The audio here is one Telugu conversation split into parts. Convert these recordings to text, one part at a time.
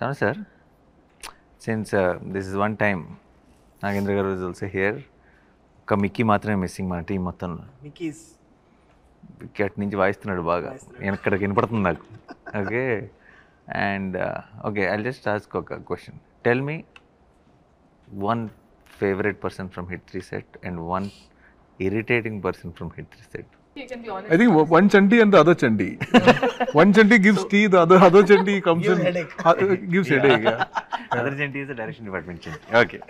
Sanu sir, since this is one time, Nagendra garu is also here. ఒక మిక్కీ మాత్రమే మిస్సింగ్ మా టీం మొత్తంలో. మిక్కీస్ మిక్కీ అటు నుంచి వాయిస్తున్నాడు బాగా, ఎక్కడికి వినపడుతుంది నాకు. Okay, and okay, I just ask ఒక question. Tell me one favourite person from hit 3 set and one irritating person from hit 3 set. You can be honest. I think one Chanti and the other Chanti. One Chanti gives tea, the other Chanti comes Gives in. headache. Gives headache, yeah. Other Chanti is the direction department Chanti. Okay.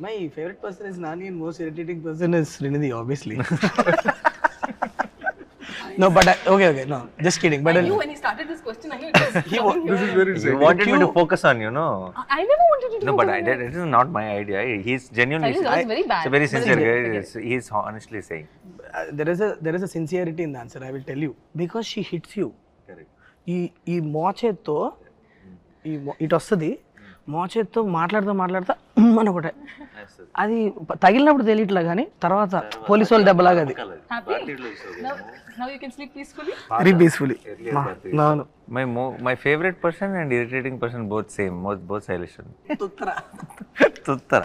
My favorite person is Nani and most irritating person is Srinidhi, obviously. No, but okay, no, just kidding. But I knew when he started this question, I knew it was coming This is here. very You sad. wanted me to focus on, you know. I never wanted you to No, do but that. it is not my idea. He's genuinely. That was very bad. It's a very sincere But guy. it's okay. He's honestly saying. there is a sincerity in the answer. I will tell you because she hits you. Correct. ఈ మోచేత్తో ఇటు వస్తుంది, మోచేత్తో మాట్లాడుతా అని ఒకటే, అది తగిలినప్పుడు తెలియట్లే కానీ తర్వాత పోలీసు వాళ్ళు దెబ్బలాగా అది Happy? Now you can sleep peacefully? Very peacefully. అవును, My favorite person and irritating person both same. Both stylish. తుత్తర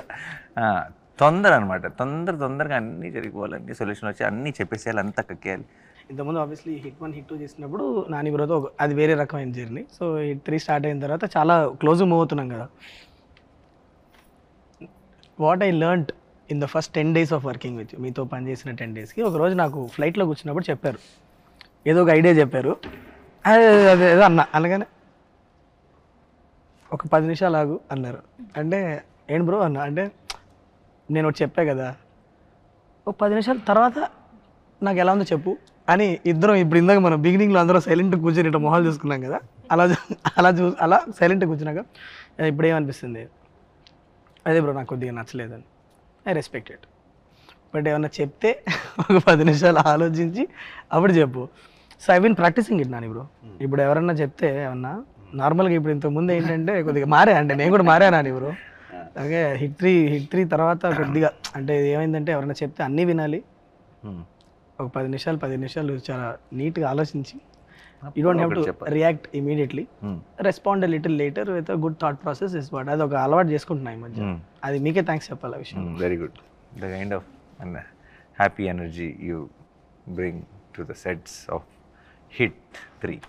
తొందర అనమాట. తొందరగా అన్నీ జరిగిపోవాలి, అన్ని సొల్యూషన్ వచ్చి అన్నీ చెప్పేసేయాలి, అంతా కక్కేయాలి. ఇంతకుముందు ఆబ్వియస్లీ హిట్ 1 హిట్ 2 చేసినప్పుడు నాని బ్రోతో అది వేరే రకమైన జర్నీ. సో హిట్ 3 స్టార్ట్ అయిన తర్వాత చాలా క్లోజ్ మూవ్ అవుతున్నాం కదా. What I learned in the first 10 days of working with మీతో పనిచేసిన 10 daysకి ఒకరోజు నాకు ఫ్లైట్లో కూర్చున్నప్పుడు చెప్పారు, ఏదో ఒక ఐడియా చెప్పారు. అదేదో అనగానే ఒక 10 నిమిషాలు ఆగు అన్నారు. అంటే ఏంటి బ్రో అన్న అంటే, నేను ఒకటి చెప్పా కదా, ఒక 10 నిమిషాల తర్వాత నాకు ఎలా ఉందో చెప్పు అని ఇద్దరం, ఇప్పుడు ఇందాక మనం బిగినింగ్లో అందరూ సైలెంట్గా కూర్చొని ఇట్లా మొహాలు చూసుకున్నాం కదా, అలా సైలెంట్గా కూర్చున్నాక ఇప్పుడు ఏమనిపిస్తుంది, అదే బ్రో నాకు కొద్దిగా నచ్చలేదని. I respect it. బట్ ఏమన్నా చెప్తే ఒక 10 నిమిషాలు ఆలోచించి అప్పుడు చెప్పు. So I been practicing it Nani bro. ఇప్పుడు ఎవరన్నా చెప్తే ఏమన్నా నార్మల్గా ఇప్పుడు ఇంతకుముందు ఏంటంటే కొద్దిగా మారా, అంటే నేను కూడా మారా నాని బ్రో. అలాగే హిట్ 3 తర్వాత కొద్దిగా అంటే ఏమైందంటే ఎవరైనా చెప్తే అన్నీ వినాలి. ఒక 10 నిమిషాలు చాలా నీట్గా ఆలోచించి, you don't have to react immediately, respond little later with good thought process is what. అది ఒక అలవాటు చేసుకుంటున్నా ఈ మధ్య. అది మీకే థ్యాంక్స్ చెప్పాలి ఆ విషయం. Very good. The kind of happy energy you bring to the sets of hit 3.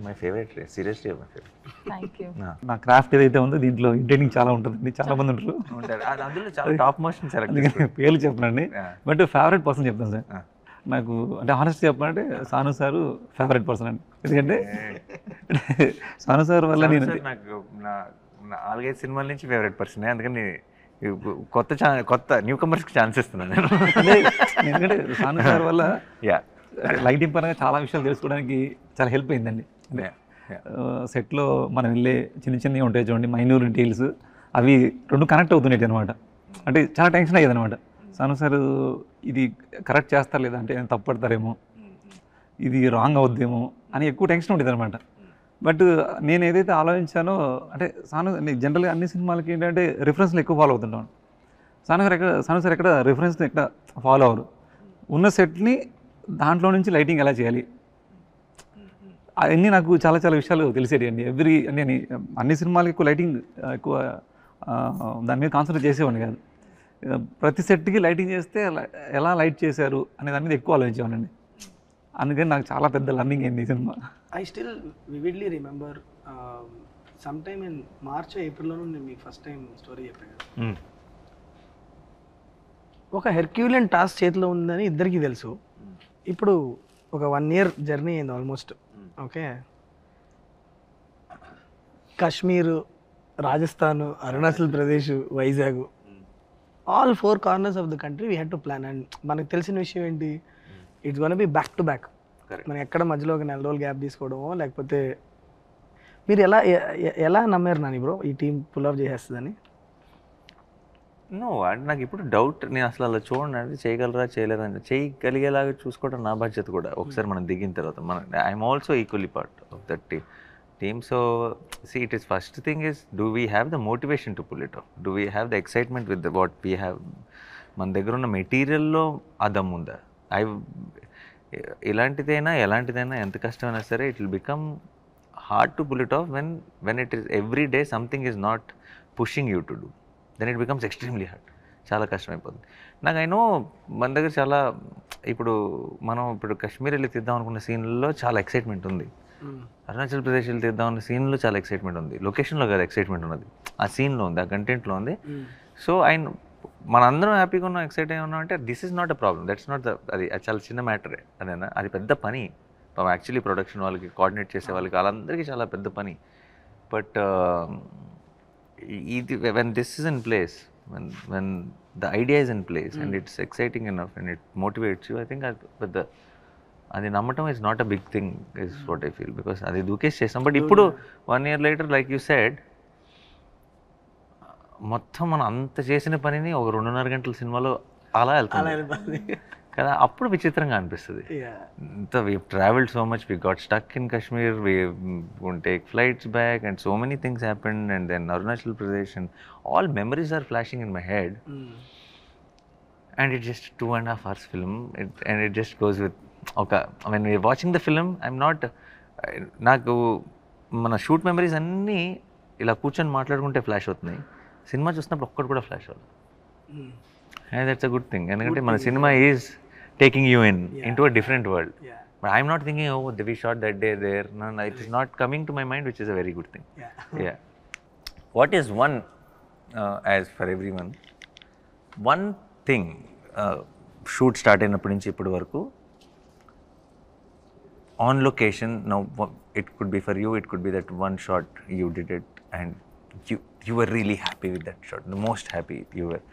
My favourite, seriously my favourite. Thank you. నా క్రాఫ్ట్ ఏదైతే ఉందో దీంట్లో ఎంటర్టైనింగ్ చాలా ఉంటుందండి, చాలా మంది ఉంటారు, అందులో చాలా టాప్ మోషన్ సెలెక్ట్ అందుకని పేర్లు చెప్పనండి. బట్ ఫేవరెట్ పర్సన్ చెప్తాను సార్. నాకు అంటే హానెస్ట్ చెప్పాలంటే సాను సారు ఫేవరెట్ పర్సన్ అండి. ఎందుకంటే సాను సార్ వల్ల నేను నాకు 4-5 సినిమాల నుంచి ఫేవరెట్ పర్సన్. అందుకని కొత్త న్యూ కమర్స్కి ఛాన్స్ ఇస్తున్నాను నేను. ఎందుకంటే సాను సార్ వల్ల యా లైటింగ్ పరంగా చాలా విషయాలు తెలుసుకోవడానికి చాలా హెల్ప్ అయిందండి. సెట్లో మనం వెళ్ళే చిన్నవి ఉంటాయి చూడండి, మైన్యూర్ డీటెయిల్స్, అవి రెండు కనెక్ట్ అవుతున్నాయి అనమాట. అంటే చాలా టెన్షన్ అయ్యేది అనమాట. సాను సార్ ఇది కరెక్ట్ చేస్తారు లేదా, అంటే తప్పు పడతారేమో, ఇది రాంగ్ అవుద్దేమో అని ఎక్కువ టెన్షన్ ఉండేది అనమాట. బట్ నేను ఏదైతే ఆలోచించానో, అంటే జనరల్గా అన్ని సినిమాలకి ఏంటంటే రిఫరెన్స్లు ఎక్కువ ఫాలో అవుతుంటాను. సాను సార్ ఎక్కడ రిఫరెన్స్ని ఎక్కడ ఫాలో అవ్వరు. ఉన్న సెట్ని దాంట్లో నుంచి లైటింగ్ ఎలా చేయాలి అవన్నీ నాకు చాలా విషయాలు తెలిసేది అండి. అంటే అన్ని సినిమాలకి ఎక్కువ లైటింగ్ ఎక్కువ దాని మీద కాన్సన్ట్రేట్ చేసేవాడిని కాదు. ప్రతి సెట్కి లైటింగ్ చేస్తే ఎలా లైట్ చేశారు అనే దాని మీద ఎక్కువ ఆలోచించేవాడిని. అందుకని నాకు చాలా పెద్ద లర్నింగ్ అయింది ఈ సినిమా. I still vividly remember some time in March ఏప్రిల్లోనూ నేను మీకు ఫస్ట్ టైం స్టోరీ చెప్పాను. ఒక హెర్క్యూలియన్ టాస్క్ చేతిలో ఉందని ఇద్దరికీ తెలుసు. ఇప్పుడు ఒక 1 year జర్నీ అయింది almost. Okay, Kashmir, Rajasthan, Arunachal Pradesh, Vizag, all 4 corners of the country we had to plan. And మనకు తెలిసిన విషయం ఏంటి, it's gonna be back to back. మనం ఎక్కడ మధ్యలో ఒక 4 రోజులు గ్యాప్ తీసుకోవడమో, లేకపోతే మీరు ఎలా నమ్మారు నాని బ్రో ఈ టీం పుల్ ఆఫ్ చేసేస్తుందని? నో, అంటే నాకు ఇప్పుడు డౌట్. నేను అసలు అలా చూడండి, అంటే చేయగలరా చేయలేదని, చేయగలిగేలాగా చూసుకోవడం నా బాధ్యత కూడా. ఒకసారి మనం దిగిన తర్వాత I'm also equally part of that team. So see, it is first thing is, do we have the motivation to pull it off? Do we have the excitement with what we have? మన దగ్గర ఉన్న మెటీరియల్లో ఆ దమ్ ఉందా? ఎలాంటిదైనా ఎంత కష్టమైనా సరే, it will become hard to pull it off when it is every day something is not pushing you to do. Then it becomes extremely hard. చాలా కష్టమైపోతుంది. నాకు ఐ నో మన దగ్గర చాలా మనం ఇప్పుడు కాశ్మీర్ వెళ్ళి తీద్దాం అనుకున్న సీన్లలో చాలా ఎక్సైట్మెంట్ ఉంది, అరుణాచల్ ప్రదేశ్ వెళ్ళి తీద్దాం అన్న సీన్లో చాలా ఎక్సైట్మెంట్ ఉంది, లొకేషన్లో కాదు ఎక్సైట్మెంట్ ఉన్నది, ఆ సీన్లో ఉంది, ఆ కంటెంట్లో ఉంది. సో మనందరం హ్యాపీగా ఉన్నాం, ఎక్సైట్ అయి ఉన్నాం అంటే this is not a problem, that's not అది చాలా చిన్న మ్యాటరే అదేనా, అది పెద్ద పని యాక్చువల్లీ ప్రొడక్షన్ వాళ్ళకి కోఆర్డినేట్ చేసే వాళ్ళకి వాళ్ళందరికీ చాలా పెద్ద పని. బట్ ఇది when this is in place, when the idea is in place and it's exciting enough and it motivates you, I think అది నమ్మటం is not a big thing is what I feel, because అది దూకేసి చేస్తాం. బట్ ఇప్పుడు 1 year later like you said, మొత్తం మనం అంత చేసిన పనిని ఒక 2.5 గంటల సినిమాలో అలా వెళ్తుంది కదా, అప్పుడు విచిత్రంగా అనిపిస్తుంది. We traveled so much, we got stuck in Kashmir, we wouldn't take flights back and so many things happened, and then Arunachal Pradesh, and all memories are flashing in my head. And it's just 2.5 hours film, and it just goes with, okay, when we're watching the film, I'm not, నాకు మన షూట్ మెమరీస్ అన్నీ ఇలా కూర్చొని మాట్లాడుకుంటే ఫ్లాష్ అవుతున్నాయి, సినిమా చూసినప్పుడు ఒక్కటి కూడా ఫ్లాష్ అవ్వాలి. And that's a good thing, ఎందుకంటే మన cinema is taking you into a different world. But I'm not thinking, oh, we shot that day there. No, it is not coming to my mind, which is a very good thing. Yeah. What is one, as for everyone, one thing, shoot start అయినప్పటి నుంచి ఇప్పటి వరకు, on location, now it could be for you, it could be that one shot you did it and you were really happy with that shot, the most happy you were.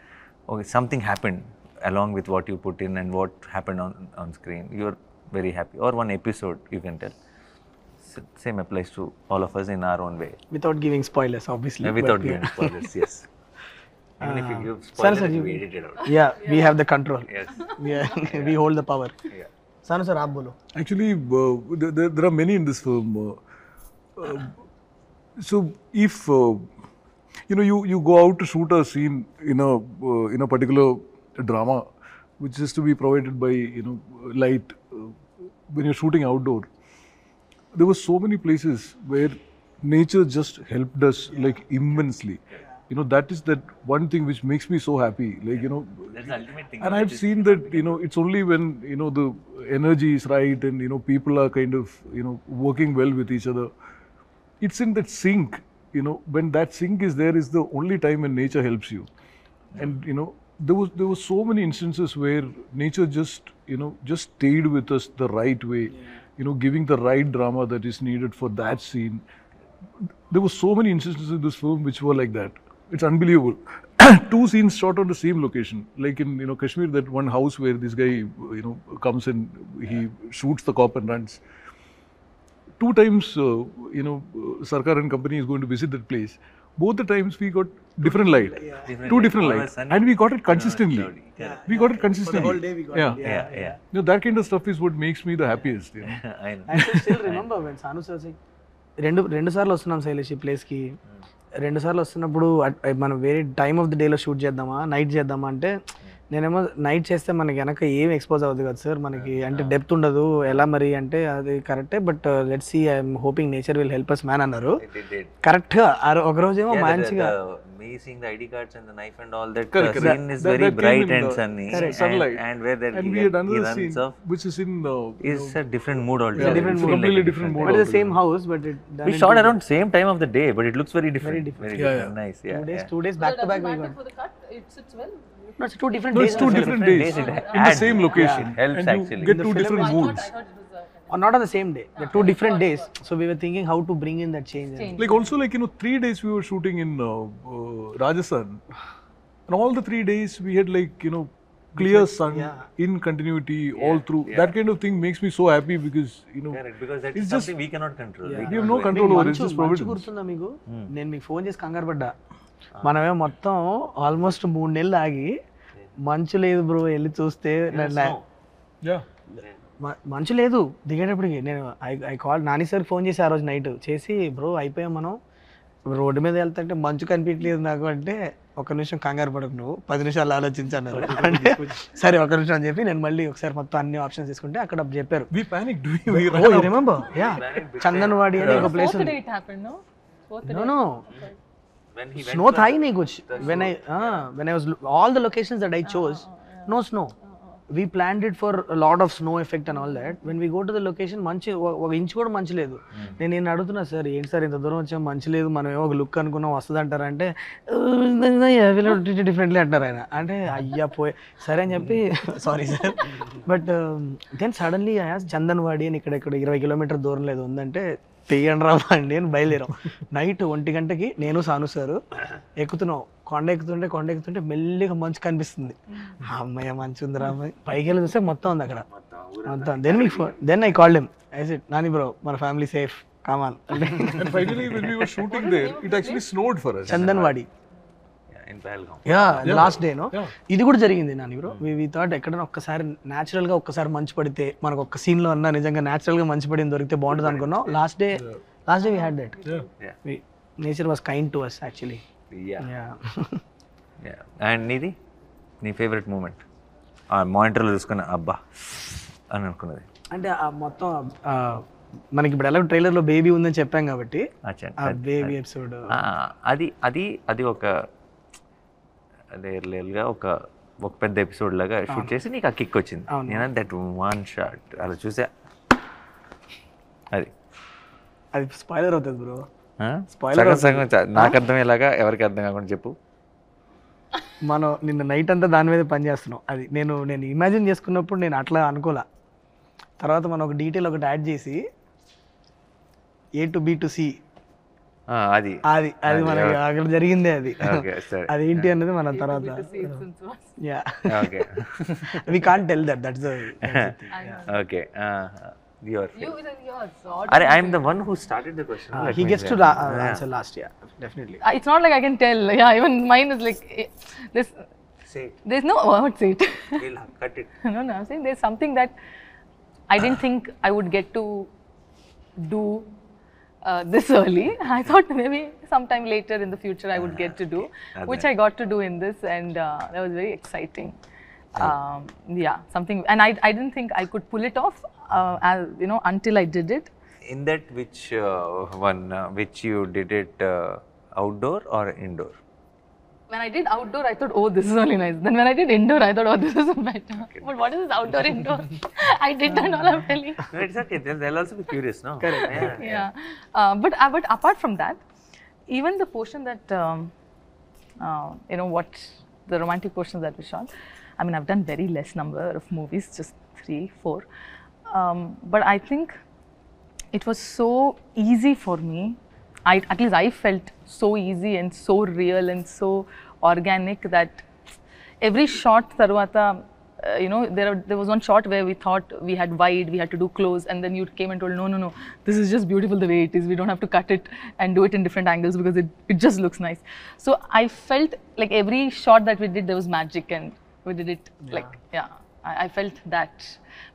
Okay, something happened along with what you put in and what happened on screen, you are very happy, or one episode you can tell. Same applies to all of us in our own way, without giving spoilers obviously. Without giving spoilers. Yes. Even if you give spoilers, we edit it out. Yeah, we have the control. Yes. We hold the power. Yeah. Sanu sir, aap bolo. Actually, there are many in this film. So if you go out to shoot a scene in a particular drama, which is to be provided by light, when you're shooting outdoor, there were so many places where nature just helped us like immensely. That is that one thing which makes me so happy, like That's the ultimate thing. and I've seen that it's only when the energy is right and people are kind of working well with each other, it's in that sync, when that sync is there is the only time when nature helps you. And there were so many instances where nature just stayed with us the right way, giving the right drama that is needed for that scene. There were so many instances in this film which were like that. It's unbelievable. 2 scenes shot on the same location, like in Kashmir, that one house where this guy comes and he shoots the cop and runs. 2 times Sarkar and company is going to visit that place. Both the times we got different light, 2 different lights, and we got it consistently. We got it consistently. For the whole day we got it. Yeah. That kind of stuff is what makes me the happiest. I know. I can still remember when Sanu sir said, రెండు సార్లు వస్తున్నాం శైలేష్ ఈ ప్లేస్కి, 2 సార్లు వస్తున్నప్పుడు మనం వేరే టైమ్ ఆఫ్ ది డేలో షూట్ చేద్దామా నైట్ చేద్దామా అంటే, నేనేమో నైట్ చేస్తే మనకి వెనక ఏం ఎక్స్పోజ్ అవ్వదు కదా సార్, మనకి అంటే డెప్త్ ఉండదు, ఎలా మరి అంటే అది కరెక్టే, but let's see I'm hoping nature will help us man అన్నారు. కరెక్ట్గా ఒక రోజేమో మంచిగా Me seeing the ID cards and the knife and all that, scene is very bright and sunny, sunlight. and where that And he we had another runs scene off which is in is a different mood altogether. different It mood. feels like Completely a different mood. but it's the same house, but it We shot around same time of the day, but it looks very different. Very Yeah, different. Nice. Yeah. 2 days back So to back does we it matter got. for the cut? It sits well. No, it's 2 different No, days. it's 2 different days It in the adds- same location, It helps and you actually. get In the 2 film, different I moods. thought it was Or not on the same day. They're 2 different days. So we were thinking how to bring in that change. Like also like 3 days we were shooting in Rajasthan, and all the 3 days we had like clear sun in continuity all through. That kind of thing makes me so happy because Correct, because that it's is just- something we cannot control. Yeah. we have no control over it. It's just మంచు providence. గుర్తుందా మీకు? నేను మీకు ఫోన్ చేసి కంగారు పడ్డా, మనమే మొత్తం ఆల్మోస్ట్ 3 నెలలు ఆగి మంచు లేదు బ్రో వెళ్ళి చూస్తే Yeah. మంచు లేదు దిగేటప్పటికి. నేను I call Nani sir phone చేసి ఆ రోజు నైట్ చేసి, బ్రో అయిపోయాం మనం రోడ్డు మీద వెళ్తుంటే మంచు కనిపించలేదు నాకు అంటే ఒక నిమిషం కంగారు పడకు నువ్వు 10 నిమిషాలు ఆలోచించాను అంటే సరే ఒక నిమిషం అని చెప్పి నేను మళ్ళీ ఒకసారి మొత్తం అన్ని ఆప్షన్స్ తీసుకుంటే అక్కడ చెప్పారు We panicked. Remember yeah Chandanwadi అని ఒక ప్లేస్ Fourth ఉంది day it happened, no? Fourth No, day. no. When he Snow thai nahi kuch. When I was all the locations that I chose, no snow. We planned it for a lot of snow effect and all that. When we go to the location, మంచి ఒక ఇంచు కూడా మంచి లేదు. నేను అడుగుతున్నా సార్ ఏంటి సార్ ఇంత దూరం వచ్చాం మంచి లేదు మనం ఏమో ఒక లుక్ అనుకున్నాం వస్తుంది అంటారంటే డిఫరెంట్లీ అంటారు ఆయన అంటే అయ్యా పోయి సరే అని చెప్పి sorry sir but then suddenly Chandanwadi అని ఇక్కడ 20 కిలోమీటర్ దూరం లేదు ఉందంటే తీయండి రా అండి అని బయలుదేరాం నైట్ 1 గంటకి నేను సాను సారు ఎక్కుతున్నాం కొండ ఎక్కుతుంటే మెల్లిగా మంచు కనిపిస్తుంది అమ్మాయి మంచి ఉంది రా అమ్మాయి పైకి వెళ్ళి చూస్తే మొత్తం ఉంది అక్కడ మొత్తం then I called him I said Nani bro మన family safe come on And finally, when we were shooting there, it actually snowed for us. Chandanwadi in Pahalgam. Yeah last day no ఇది కూడా జరిగింది నాని బ్రో వి థాట్ ఎక్కడైనా ఒక్కసారి న్యాచురల్ గా ఒక్కసారి మంచు పడితే మనకు ఒక్క సీన్ లో అన్నా నిజంగా న్యాచురల్ గా మంచు పడింది దొరికితే బాగుంటుంది అనుకున్నాం last day we had that nature was kind to us actually and నీది నీ ఫేవరెట్ మూమెంట్ మానిటర్లో చూసుకున్న అబ్బా అని అనుకున్నది అంటే ఆ మొత్తం మనకి ఇప్పుడు ఎలా ట్రైలర్లో బేబీ ఉందని చెప్పాం కాబట్టి అచ్చా ఆ బేబీ ఎపిసోడ్ అది ఒక అదే రియల్గా ఒక పెద్ద ఎపిసోడ్ లాగా షూట్ చేసి నీకు ఆ కిక్ వచ్చింది నేను దట్ వన్ షాట్ అలా చూసా అది స్పాయిలర్ అవుతుంది బ్రో సగం నాకు అర్థమయ్యేలాగా ఎవరికి అర్థం కాకుండా చెప్పు మనం నిన్న నైట్ అంతా దాని మీద పని చేస్తున్నాం అది నేను ఇమాజిన్ చేసుకున్నప్పుడు నేను అట్లా అనుకోలే తర్వాత మనం ఒక డీటెయిల్ ఒకటి యాడ్ చేసి A to B to C అది అది మనకి అక్కడ జరిగిందే అది ఓకే సరే అది ఏంటి అన్నది మన తర్వాత yeah okay we can't tell that's the okay yours Yours. Are I'm the one who started the question. he gets to answer last definitely It's not like I can tell. Yeah, even mine is like this. Say There's no word. Say it. we'll cut it. No, I'm saying there's something that I didn't think I would get to do this early. I thought maybe sometime later in the future I would get to do, which I got to do in this, and that was very exciting. Yeah, something, and I didn't think I could pull it off, until I did it. In that, which one, which you did it outdoor or indoor? When I did outdoor, I thought, oh, this is really nice. Then when I did indoor, I thought, oh, this is better. Okay. But what is this outdoor, indoor? I did that all, I'm telling. No, it's okay. They'll also be curious, no? Correct. Yeah. But apart from that, even the portion that, what the romantic portions that we shot, I mean, I've done very less number of movies, just 3, 4. But I think it was so easy for me. At least I felt so easy and so real and so organic that every shot tarvata, there was one shot where we thought we had wide, we had to do close, and then you came and told, no, this is just beautiful the way it is. We don't have to cut it and do it in different angles because it just looks nice. So I felt like every shot that we did, there was magic, and we did it I felt that,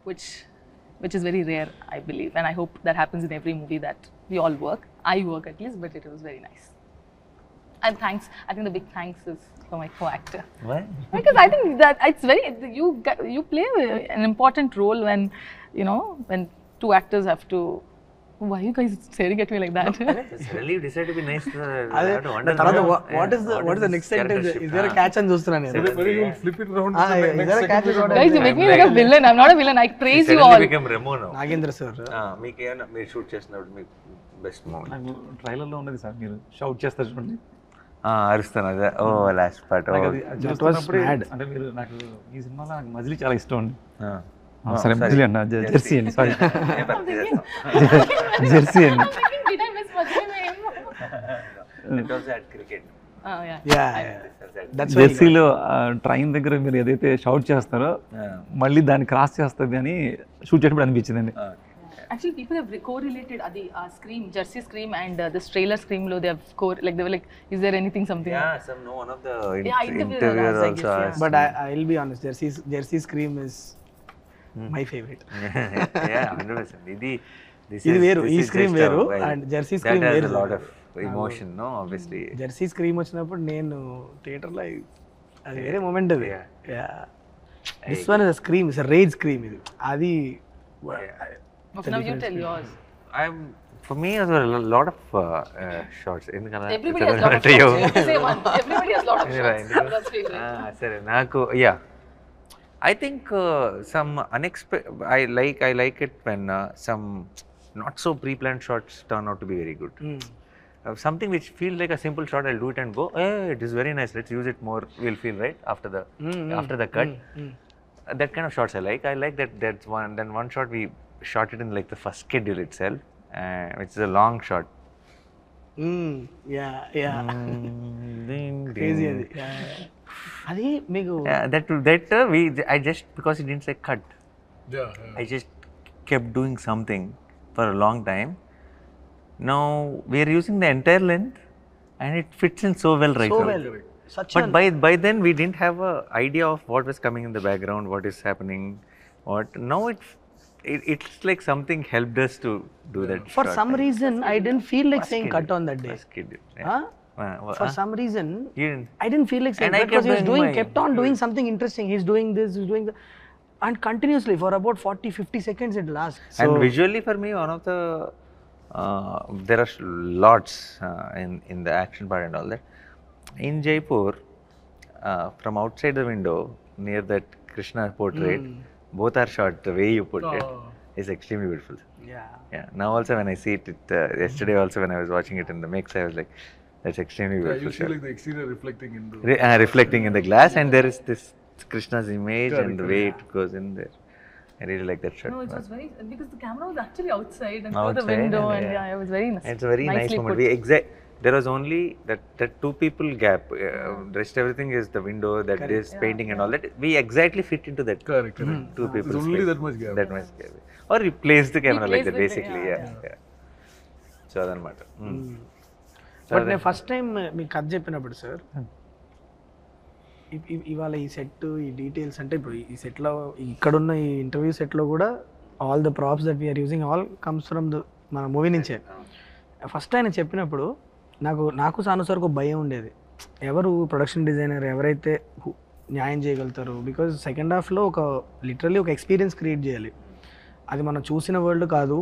which is very rare, I believe, and I hope that happens in every movie that we all work. I work at least, but it was very nice. And thanks, I think the big thanks is for my co-actor. What? Because I think that it's very, you play an important role when, when two actors have to, why are you guys staring at me like that? Suddenly you decide to be nice. What is the next sentence? Is there a catch and చూస్తున్నాను నేను. But when you flip it around, is there a catch? Guys, you make me like a villain. I'm not a villain. I praise you Suddenly all. became Remo now. Nagendra sir మీకు ఏమైనా మీరు షూట్ చేసినప్పుడు మీకు బెస్ట్ మూమెంట్ నాకు ట్రైలర్లో ఉన్నది సార్ మీరు షౌట్ చేస్తారు చూడండి అరుస్తాను అదే ఓ లాస్ట్ పార్ట్ నాకు అది చూస్తున్నప్పుడే అంటే మీరు నాకు ఈ సినిమాలో నాకు మజిలీ చాలా ఇష్టం అండి సరే మజిలీ అన్న జెర్సీ అండి సారీ జెర్సీ అండి Did I miss my name? Cricket జెర్సీలో ట్రైన్ దగ్గర మీరు ఏదైతే షౌట్ చేస్తారో మళ్ళీ దాన్ని క్రాస్ చేస్తుంది అని షూట్ చేసినప్పుడు అనిపించిందండి. Actually, people have correlated the Scream, Jersey Scream, and this trailer Scream. They have they were like, "Is there anything something?" Yeah, one of the interviewers interviewers I also guess, asked. But I'll be honest, Jersey Scream is my favorite. Yeah, 100%. This ఇది వేరు, is ఈ just స్క్రీమ్ a వేరు vibe. And Jersey That scream has వేరు. a lot of emotion no obviously. Jersey scream వచ్చినప్పుడు నేను థియేటర్లో అది వేరే మూమెంట్ అది. This one is scream, is rage scream ఇది. అది Okay, now you tell yours. For me, there were a lot of shots. Everybody has lot of shots. Say one. Everybody has lot of shots. That's favorite. Sir, Naku, yeah. I think some unexpected. I like it when some not so pre-planned shots turn out to be very good. Something which feels like a simple shot, I'll do it and go, hey, it is very nice. Let's use it more. We'll feel right after the cut. That kind of shots I like. I like that. That's one. Then one shot we shot it in like the first schedule itself, which is a long shot. Crazy అది. అది మీకు I just because it didn't say cut. I just kept doing something for a long time. Now we are using the entire length, and it fits in so well right now. But by then we didn't have a idea of what was coming in the background, what is happening, what. Now it's like something helped us to do that. For shot. some reason, I didn't feel like saying cut on that day. First schedule, Huh? For some reason, You didn't. I didn't feel like saying And I cut because he was kept kept on doing something interesting. He's doing this, he's doing that. And continuously for about 40-50 seconds it lasts. And visually for me, one of the there are lots in the action part and all that. In Jaipur, from outside the window near that Krishna portrait, both are shot. The way you put it is extremely beautiful. Yeah. Now also when I see it, yesterday also when I was watching it in the mix, I was like, that's extremely beautiful. You see like the exterior reflecting in the... reflecting in the glass, and there is this Krishna's image and the way it goes in there. I really like that shot. No, it was very, because the camera was actually outside and through the Outside, window, and and yeah. it was very nice. It's a very nice nicely moment. put. There was only that 2 people gap. The rest everything is the window, that is painting and all that. We exactly fit into that. Correct. 2 people. There's only that much gap. That much gap. Or we place the camera like that, place the- basically. Yeah. So అదనమాట. బట్ నేను ఫస్ట్ టైం మీకు కథ చెప్పినప్పుడు సార్, ఇవాళ ఈ సెట్, ఈ డీటెయిల్స్ అంటే ఇప్పుడు ఈ సెట్లో ఇక్కడున్న ఈ ఇంటర్వ్యూ సెట్లో కూడా all the props that we are using all comes from the మన మూవీ నుంచే. ఫస్ట్ ఆయన చెప్పినప్పుడు నాకు సాను సార్కు భయం ఉండేది, ఎవరు ప్రొడక్షన్ డిజైనర్ ఎవరైతే న్యాయం చేయగలుగుతారు. బికాజ్ సెకండ్ హాఫ్లో లిటరల్లీ ఒక ఎక్స్పీరియన్స్ క్రియేట్ చేయాలి. అది మనం చూసిన వరల్డ్ కాదు.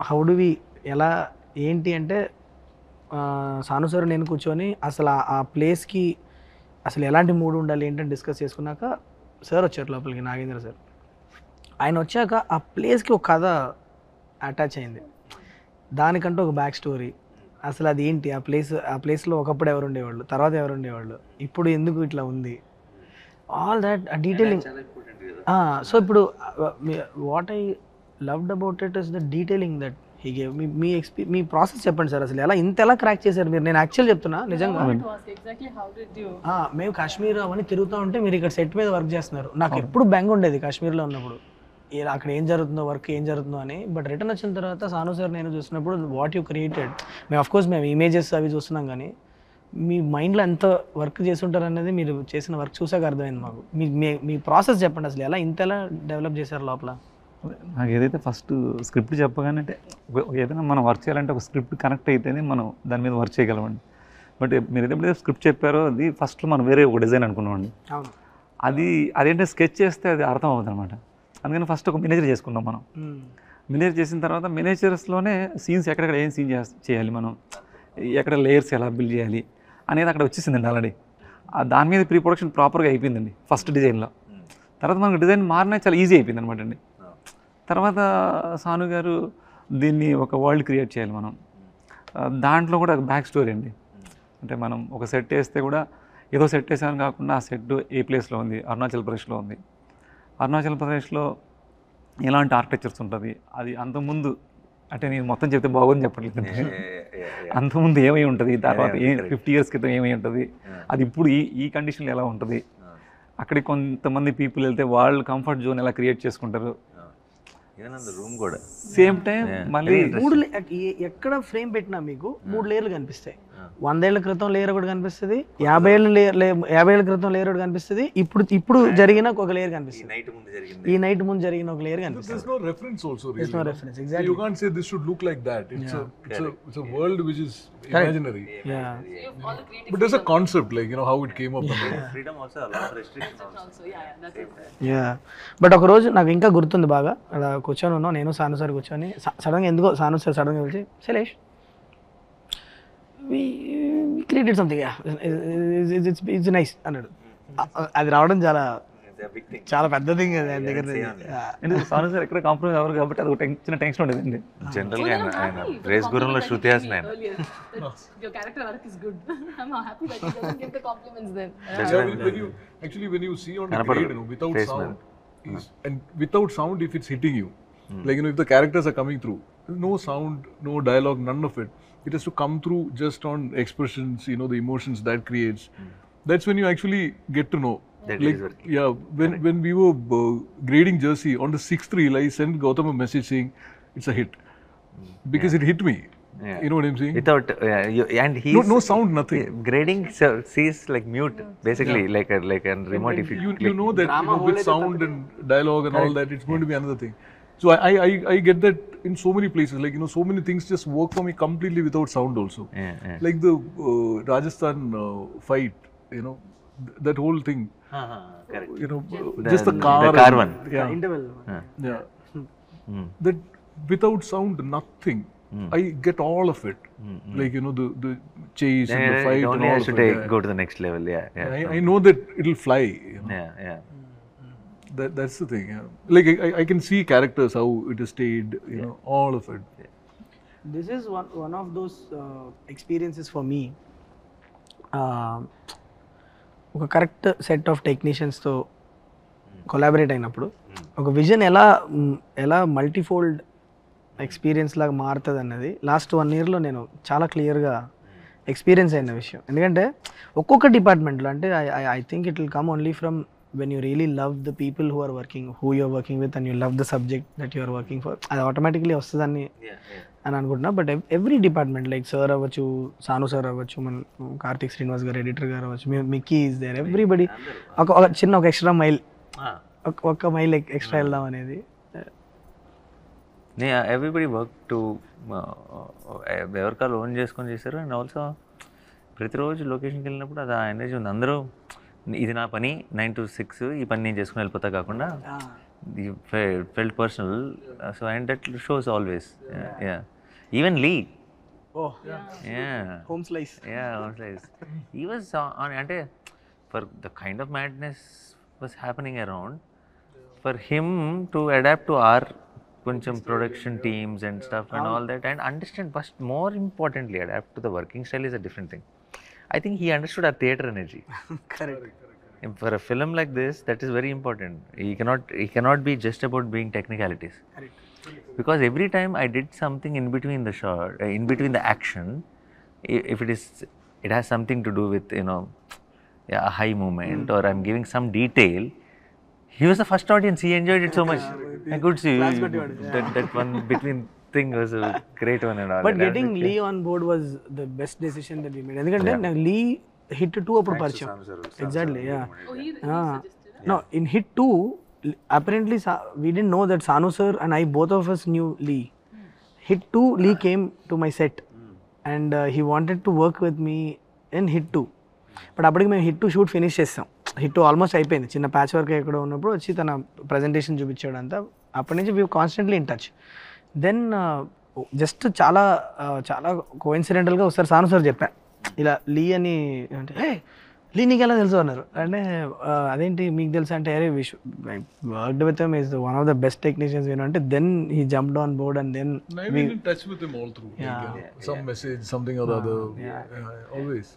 హౌ డు వి ఎలా ఏంటి అంటే సాను సార్ నేను కూర్చొని అసలు ఆ ప్లేస్కి అసలు ఎలాంటి మూడ్ ఉండాలి ఏంటని డిస్కస్ చేసుకున్నాక సార్ వచ్చారు లోపలికి, నాగేంద్ర సార్. ఆయన వచ్చాక ఆ ప్లేస్కి ఒక కథ అటాచ్ అయింది, దానికంటూ ఒక బ్యాక్ స్టోరీ. అసలు అది ఏంటి, ఆ ప్లేస్లో ఒకప్పుడు ఎవరు ఉండేవాళ్ళు, తర్వాత ఎవరు ఉండేవాళ్ళు, ఇప్పుడు ఎందుకు ఇట్లా ఉంది, ఆల్ దాట్ డీటెయిలింగ్. సో ఇప్పుడు what I loved about it is the detailing that he gave. Me process చెప్పండి సార్, అసలు ఎలా క్రాక్ చేశారు మీరు? నేను యాక్చువల్ చెప్తున్నా నిజంగా. Exactly how did you? మేము కాశ్మీర్ అవన్నీ తిరుగుతూ ఉంటే మీరు ఇక్కడ సెట్ మీద వర్క్ చేస్తున్నారు. నాకు ఎప్పుడు బెంగ ఉండేది కాశ్మీర్లో ఉన్నప్పుడు, అక్కడ ఏం జరుగుతుందో, వర్క్ ఏం జరుగుతుందో అని. బట్ రిటర్న్ వచ్చిన తర్వాత సాను సార్ నేను చూసినప్పుడు వాట్ యూ క్రియేటెడ్, మేము అఫ్కోర్స్ మేము ఇమేజెస్ అవి చూస్తున్నాం, కానీ మీ మైండ్లో ఎంత వర్క్ చేసి ఉంటారు అనేది మీరు చేసిన వర్క్ చూసాక అర్థమైంది మాకు. మీ ప్రాసెస్ చెప్పండి, అసలు ఎలా డెవలప్ చేశారు లోపల? నాకు ఏదైతే ఫస్ట్ స్క్రిప్ట్ చెప్పగానే అంటే ఏదైనా మనం వర్క్ చేయాలంటే ఒక స్క్రిప్ట్ కనెక్ట్ అయితేనే మనం దాని మీద వర్క్ చేయగలమండి. బట్ మీరు ఎప్పుడైతే స్క్రిప్ట్ చెప్పారో అది ఫస్ట్లో మనం వేరే ఒక డిజైన్ అనుకున్నామండి. అవును. అదేంటే స్కెచ్ చేస్తే అది అర్థం అవుతుంది అనమాట. అందుకని ఫస్ట్ ఒక మినేచర్ చేసుకున్నాం మనం. మినేచర్ చేసిన తర్వాత మినేచర్స్లోనే సీన్స్ ఎక్కడెక్కడ ఏం సీన్ చేయాలి, మనం ఎక్కడ లేయర్స్ ఎలా బిల్డ్ చేయాలి అనేది అక్కడ వచ్చేసిందండి ఆల్రెడీ. దాని మీద ప్రీ ప్రొడక్షన్ ప్రాపర్గా అయిపోయిందండి ఫస్ట్ డిజైన్లో. తర్వాత మనకు డిజైన్ మారినా చాలా ఈజీ అయిపోయింది అనమాట అండి. తర్వాత సాను గారు దీన్ని ఒక వరల్డ్ క్రియేట్ చేయాలి మనం, దాంట్లో కూడా బ్యాక్ స్టోరీ అండి. అంటే మనం ఒక సెట్ వేస్తే కూడా ఏదో సెట్ వేసామని కాకుండా ఆ సెట్ ఏ ప్లేస్లో ఉంది, అరుణాచల్ ప్రదేశ్లో ఉంది. అరుణాచల్ ప్రదేశ్లో ఎలాంటి ఆర్కిటెక్చర్స్ ఉంటుంది, అది అంతకుముందు అంటే నేను మొత్తం చెప్తే బాగోని చెప్పట్లేదు. అంతకుముందు ఏమై ఉంటుంది, తర్వాత 50 years క్రితం ఏమై ఉంటుంది, అది ఇప్పుడు ఈ కండిషన్లో ఎలా ఉంటుంది, అక్కడికి కొంతమంది పీపుల్ వెళ్తే వాళ్ళు కంఫర్ట్ జోన్ ఎలా క్రియేట్ చేసుకుంటారు. రూమ్ కూడా సేమ్ టైం మళ్ళీ ఎక్కడ ఫ్రేమ్ పెట్టినా మీకు 3 లేయర్లు కనిపిస్తాయి. 100 ఏళ్ల క్రితం లేయర్ ఒకటి కనిపిస్తుంది, 50 ఏళ్ల క్రితం లేయర్ ఒకటి కనిపిస్తుంది, ఇప్పుడు జరిగిన ఒక లేయర్ కనిపిస్తుంది, ఈ నైట్ ముందు జరిగిన ఒక లేయర్ కనిపిస్తుంది. There's no reference also really. There's no reference, exactly. You can't say this should look like that. It's a world which is imaginary. Yeah. But there's a concept, like, you know, how it came up. Freedom also a lot of restrictions also. Yeah but ఒక రోజు నాకు ఇంకా గుర్తుంది బాగా, అలా కూర్చొని ఉన్నాం నేను సాను సార్ కూర్చొని, సడన్గా ఎందుకో సాను సార్ సడన్గా పిలిచి Shailesh we created something, it's nice అన్నాడు. అది రావడం చాలా పెద్ద థింగ్ అది ఆయన దగ్గర. సాను సార్ ఎక్కడ కాంప్రమైజ్ అవ్వరు కాబట్టి అది ఒక చిన్న టెన్షన్ ఉండేదండి. జనరల్ గా ఆయన రేస్ గురంలో శృతి హాసన్ ఆయన. Your character arc is good. I'm happy that you doesn't give the compliments then. When you see on the grade, you know, without sound, and without sound, if it's hitting you, like, you know, if the characters are coming through, no sound, no dialogue, none of it. It has to come through just on expressions, you know, the emotions that creates. That's when you actually get to know. That Like, is working. yeah, when we were grading Jersey, on the 6th reel, I sent Gautam a message saying it's a hit because it hit me. Yeah. You know what I'm saying? Without and he No sound, nothing. grading sees like mute basically, like a remote. If You know that, you know, with sound and dialogue and all that, it's going to be another thing. So I get that in so many places. Like, you know, so many things just work for me completely without sound also. Yeah. Like the Rajasthan fight, you know, that whole thing. Correct. You know, just the car. The car one. Yeah. Interval Yeah. That without sound, nothing. I get all of it. Like, you know, the chase and the fight It and only all has of to it. go to the next level. Yeah. I know that it'll fly. You know? Yeah. That's the thing. Yeah. Like, I can see characters, how it is stayed, you know, all of it. This is one of those experiences for me. ఒక కరెక్ట్ సెట్ ఆఫ్ టెక్నీషియన్స్తో కొలాబరేట్ అయినప్పుడు ఒక విజన్ ఎలా మల్టీఫోల్డ్ ఎక్స్పీరియన్స్ లాగా మారుతుంది అన్నది లాస్ట్ 1 yearలో నేను చాలా క్లియర్గా ఎక్స్పీరియన్స్ అయిన విషయం. ఎందుకంటే ఒక్కొక్క డిపార్ట్మెంట్లో అంటే I think it will come only from when you really love the people who you're working with, and you love the subject that you are working for, అది ఆటోమేటిక్లీ వస్తుందని అని అనుకుంటున్నా. But every department like sir అవ్వచ్చు, సాను సార్ అవ్వచ్చు, మన కార్తిక్ శ్రీనివాస్ గారు ఎడిటర్ గారు అవ్వచ్చు, మిక్కీ ఈజ్ దేర్, ఎవ్రీబడి ఒక చిన్న ఎక్స్ట్రా మైల్, ఒక మైల్ ఎక్స్ట్రా వెళ్దాం అనేది. ఎవ్రీబడి వర్క్ టు ఎవరికాలు ఓన్ చేసుకొని చేశారు. అండ్ ఆల్సో ప్రతిరోజు లొకేషన్కి వెళ్ళినప్పుడు అది ఆ ఎనర్జీ ఉంది. అందరూ ఇది నా పని 9 to 6 ఈ పని నేను చేసుకుని వెళ్ళిపోతా కాకుండా felt personal. So and that shows always. Even Lee home slice he was on అంటే for the kind of madness was happening around, for him to adapt to our కొంచెం production teams and stuff and all that, and understand, first more importantly adapt to the working style is a different thing. I think he understood our theatre energy. Correct. For a film like this, that is very important. He cannot be just about being technicalities. Correct. Because every time I did something in between the shot, in between the action, if it has something to do with, you know, a high moment, or I'm giving some detail, he was the first audience. He enjoyed it so much. I could see that one between thing was a great one and all. But getting Lee on board was the best decision that we made. ఎందుకంటే నాకు Lee hit 2 అప్పుడు పరిచయం. Exactly, yeah. No, in hit 2 apparently we didn't know that Sanu sir and I, both of us knew Lee. Hit 2 Lee came to my set and he wanted to work with me in hit 2. But అప్పటికి మేము హిట్ 2 షూట్ ఫినిష్ చేస్తాం. హిట్ 2 ఆల్మోస్ట్ అయిపోయింది. చిన్న ప్యాచ్ వర్క్ ఎక్కడ ఉన్నప్పుడు వచ్చి తన ప్రజెంటేషన్ చూపించాడు అంతా. అప్పటి నుంచి we constantly in touch. Then just చాలా కోఇన్సిడెంటల్గా ఒకసారి సాను సార్ చెప్పాను ఇలా లీ అని, అంటే లీ నీకు ఎలా తెలుసు అన్నారు. అంటే అదేంటి మీకు తెలుసు అంటే, అరే worked with him is one of the best technicians అంటే. Then he jumped on board and then I've been in touch with him all through. Some message, something or the other. Always.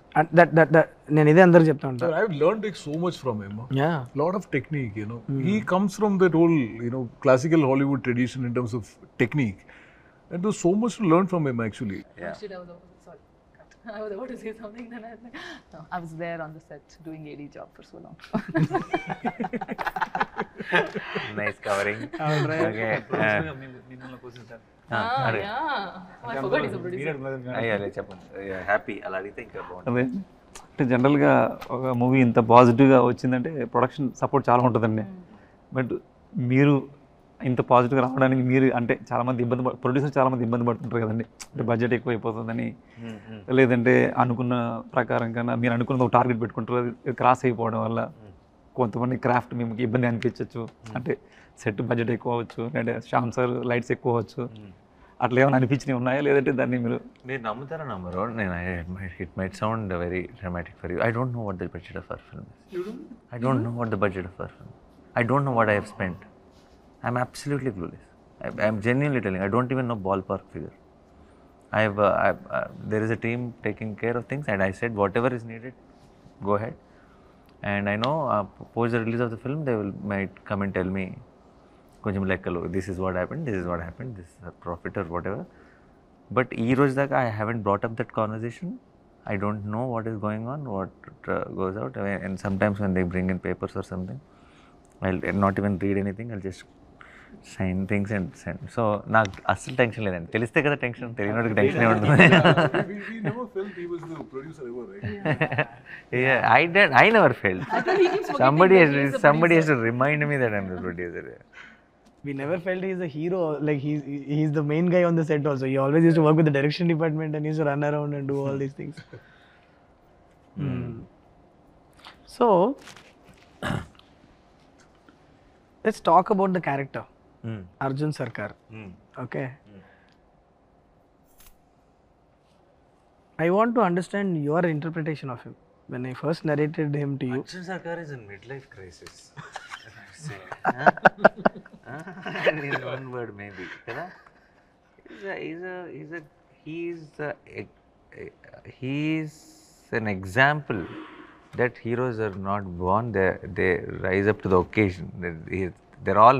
నేను ఇదే అందరికి చెప్తా ఉంటాను. I've learned like so much from him. Yeah. Lot of technique, you know. He comes from that whole, you know, classical Hollywood tradition in terms of technique. And there's so much to learn from him actually. I was about to say something, then I was like, no, I was there on the set doing AD job for so long. Nice covering. All right. Okay. మిమ్మల్ని క్వశ్చన్ సార్ అయ్యాలే చెప్పండి హ్యాపీ అలా అడిగితే ఇంకా బాగుంటుంది. అదే అంటే జనరల్గా ఒక మూవీ ఇంత పాజిటివ్గా వచ్చిందంటే ప్రొడక్షన్ సపోర్ట్ చాలా ఉంటుందండి. బట్ మీరు ఇంత పాజిటివ్గా రావడానికి మీరు అంటే చాలామంది ప్రొడ్యూసర్ చాలామంది ఇబ్బంది పడుతుంటారు కదండి. అంటే బడ్జెట్ ఎక్కువ అయిపోతుందని, లేదంటే అనుకున్న ప్రకారం కన్నా మీరు అనుకున్న ఒక టార్గెట్ పెట్టుకుంటారు, అది క్రాస్ అయిపోవడం వల్ల కొంతమంది క్రాఫ్ట్ మీకు ఇబ్బంది అనిపించవచ్చు. అంటే సెట్ బడ్జెట్ ఎక్కువ అవ్వచ్చు, అంటే శ్యామ్ సార్ లైట్స్ ఎక్కువ అవ్వచ్చు, అట్లా ఏమైనా అనిపించినవి ఉన్నాయా? లేదంటే దాన్ని మీరు నమ్ముతారా నమ్మరు? నేను it might sound very dramatic for you. I don't know what the budget of our film. I don't know what the budget of our film. I don't know what I have spent. I'm absolutely clueless. I'm genuinely telling. I don't even know ballpark figure. There is a team taking care of things, and I said whatever is needed, go ahead. And I know post the release of the film, they might come and tell me, koncham lekkalo, this is what happened, this is what happened, this is a profit or whatever. But ee roj daka I haven't brought up that conversation. I don't know what is going on, what goes out. And sometimes when they bring in papers or something, I'll not even read anything. I'll just sign things and send. So నాకు అస్సలు టెన్షన్ లేదండి. తెలిస్తే కదా టెన్షన్, తెలియనోడికి టెన్షన్ ఉంటుంది. We never felt he was the producer ever, right? Yeah, I never felt. Somebody has to remind me that I'm the producer. We never felt he's a hero. Like he's the main guy on the set also. He always used to work with the direction department and used to run around and do all these things. So let's talk about the character, Arjun Sarkar. Okay. I want to understand your interpretation of him. When I first narrated him to you, Arjun Sarkar is in midlife crisis. In one word maybe. He's an example that heroes are not born, they rise up to the occasion. They're all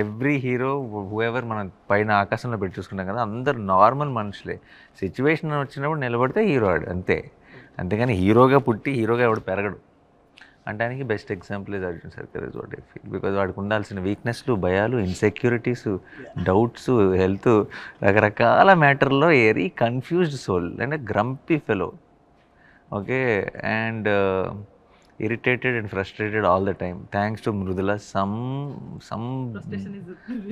every hero, whoever మనం పైన ఆకాశంలో పెట్టి చూసుకున్నాం కదా, అందరు నార్మల్ మనుషులే. సిచ్యువేషన్ వచ్చినప్పుడు నిలబడితే హీరో ఆడు అంతే. అంతేగాని హీరోగా పుట్టి హీరోగా ఎవడు పెరగడు. అంటానికి best example is Arjun Sarkar is what I feel. Because వాడికి ఉండాల్సిన వీక్నెస్లు, భయాలు, ఇన్సెక్యూరిటీస్, డౌట్స్, హెల్త్, రకరకాల మ్యాటర్లో very confused soul and grumpy fellow. Okay, and irritated and frustrated all the time. Thanks to Mrudula, some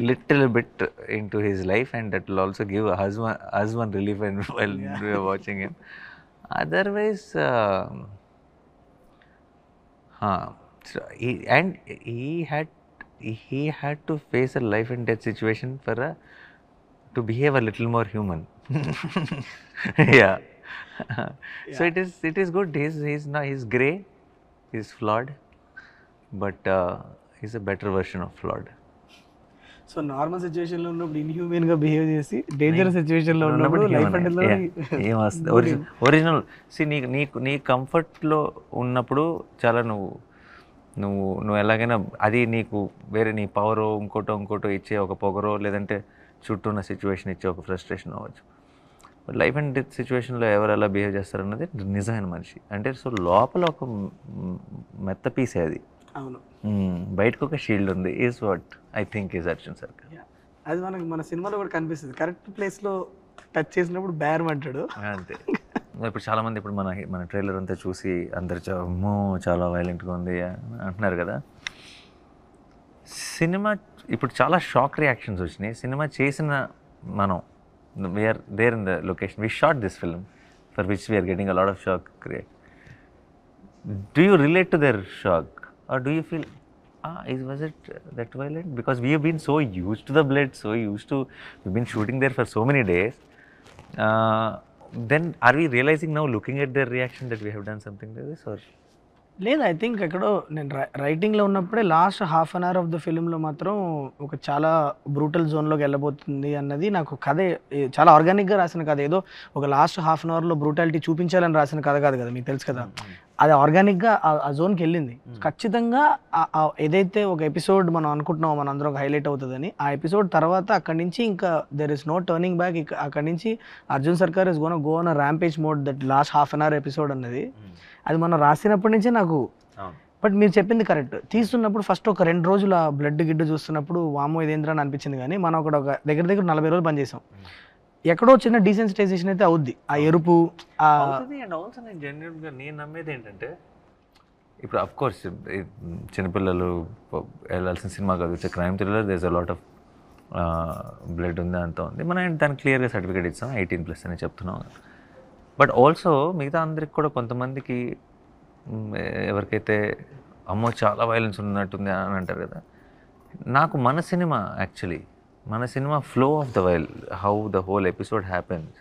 little bit into his life, and that will also give us one relief while we are watching him. Otherwise, he had to face a life and death situation to behave a little more human. Yeah. So it is good. He's grey, he's flawed, but he's a better version of flawed. So normal situation లో ఉన్నప్పుడు ఇన్హ్యూమన్ గా బిహేవ్ చేసి డేంజరస్ సిచ్యువేషన్ లో ఉన్నప్పుడు లైఫ్ అండ్ ఒరిజినల్. నీ కంఫర్ట్లో ఉన్నప్పుడు చాలా నువ్వు ఎలాగైనా అది నీకు వేరే నీ పవరో ఇంకోటో ఇచ్చే ఒక పొగరో, లేదంటే చుట్టూ ఉన్న సిచ్యువేషన్ ఇచ్చే ఒక ఫ్రస్ట్రేషన్ అవ్వచ్చు. లైఫ్ అండ్ డెత్ సిచ్యువేషన్లో ఎవరు ఎలా బిహేవ్ చేస్తారన్నది నిజమైన మనిషి అంటే. సో లోపల ఒక మెత్త పీసే అది. అవును, బయటకు ఒక షీల్డ్ ఉంది. Is what I think is Arjun సర్కార్. అది మన సినిమాలో కూడా కనిపిస్తుంది. కరెక్ట్ ప్లేస్లో టచ్ చేసినప్పుడు బేరం అంటాడు అంతే. ఇప్పుడు చాలామంది ఇప్పుడు మన ట్రైలర్ అంతా చూసి అందరు చాలా వైలెంట్గా ఉంది అంటున్నారు కదా. సినిమా ఇప్పుడు చాలా షాక్ రియాక్షన్స్ వచ్చినాయి. సినిమా చేసిన మనం we are there in the location. We shot this film for which we are getting a lot of shock. Do you relate to their shock, or do you feel was it that violent? Because we have been so used to the blood, we've been shooting there for so many days. Then are we realizing now, looking at their reaction, that we have done something like this? Or లేదు, ఐ థింక్ ఎక్కడో నేను రైటింగ్లో ఉన్నప్పుడే last half an hour of the ఫిల్మ్లో మాత్రం ఒక చాలా బ్రూటల్ జోన్లోకి వెళ్ళబోతుంది అన్నది నాకు కథ చాలా ఆర్గానిక్గా రాసిన కథ. ఏదో ఒక లాస్ట్ హాఫ్ అన్ అవర్లో బ్రూటాలిటీ చూపించాలని రాసిన కథ కాదు కదా, మీకు తెలుసు కదా. అది ఆర్గానిక్గా ఆ జోన్కి వెళ్ళింది. ఖచ్చితంగా ఏదైతే ఒక ఎపిసోడ్ మనం అనుకుంటున్నామో మన అందరం హైలైట్ అవుతుందని, ఆ ఎపిసోడ్ తర్వాత అక్కడి నుంచి ఇంకా there is no turning back. అక్కడి నుంచి Arjun Sarkar is gonna go on a rampage mode. That last half an hour episode అన్నది అది మనం రాసినప్పటి నుంచే నాకు బట్ మీరు చెప్పింది కరెక్ట్. తీస్తున్నప్పుడు ఫస్ట్ ఒక 2 రోజులు ఆ బ్లడ్ గిడ్డు చూస్తున్నప్పుడు వామో ఇదేంద్రా అని అనిపించింది, కానీ మనం అక్కడ ఒక దగ్గర 40 రోజులు పనిచేసాం. ఎక్కడో చిన్న డీసెన్సిటైజేషన్ అయితే అవుద్ది, ఆ ఎరుపు అండ్ ఆల్సో నేను జెన్యున్గా నేను నమ్మేది ఏంటంటే, ఇప్పుడు అఫ్ కోర్స్ చిన్నపిల్లలు వెళ్ళాల్సిన సినిమా కాదు, it's crime thriller, there is a lot of blood ఉంది, అంతా ఉంది. మనం దానికి క్లియర్గా సర్టిఫికేట్ ఇస్తాం 18+ అని చెప్తున్నాం. బట్ ఆల్సో మిగతా అందరికి కూడా కొంతమందికి ఎవరికైతే అమ్మో చాలా వైలెన్స్ ఉన్నట్టుంది అని అంటారు కదా, నాకు మన cinema flow of the while, how the whole episode happens,